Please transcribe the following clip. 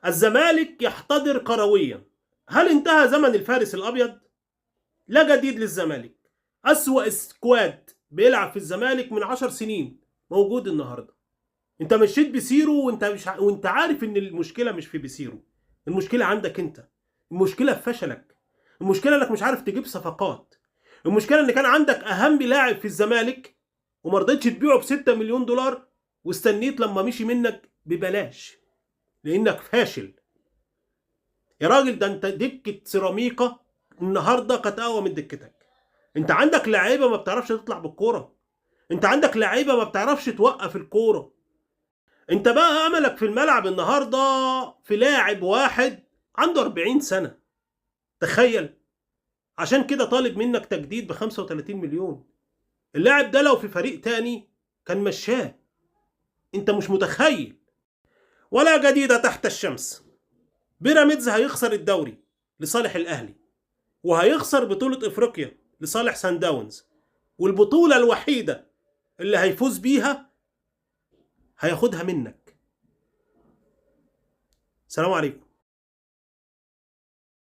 الزمالك يحتضر كرويا. هل انتهى زمن الفارس الابيض؟ لا جديد للزمالك. اسوأ سكواد بيلعب في الزمالك من 10 سنين موجود النهارده. انت مشيت بسيرو وانت عارف ان المشكله مش في بسيرو. المشكله عندك انت. المشكله في فشلك. المشكله انك مش عارف تجيب صفقات. المشكله ان كان عندك اهم لاعب في الزمالك وما رضيتش تبيعه ب 6 مليون دولار واستنيت لما مشي منك ببلاش لانك فاشل. يا راجل ده انت دكه سيراميكا النهارده كانت اقوى من دكتك. انت عندك لعيبه ما بتعرفش تطلع بالكوره. انت عندك لعيبه ما بتعرفش توقف الكوره. انت بقى املك في الملعب النهارده في لاعب واحد عنده 40 سنه. تخيل. عشان كده طالب منك تجديد ب 35 مليون. اللاعب ده لو في فريق تاني كان مشاه. انت مش متخيل. ولا جديد تحت الشمس. بيراميدز هيخسر الدوري لصالح الاهلي، وهيخسر بطولة افريقيا لصالح سان داونز، والبطولة الوحيدة اللي هيفوز بيها هياخدها منك. سلام عليكم.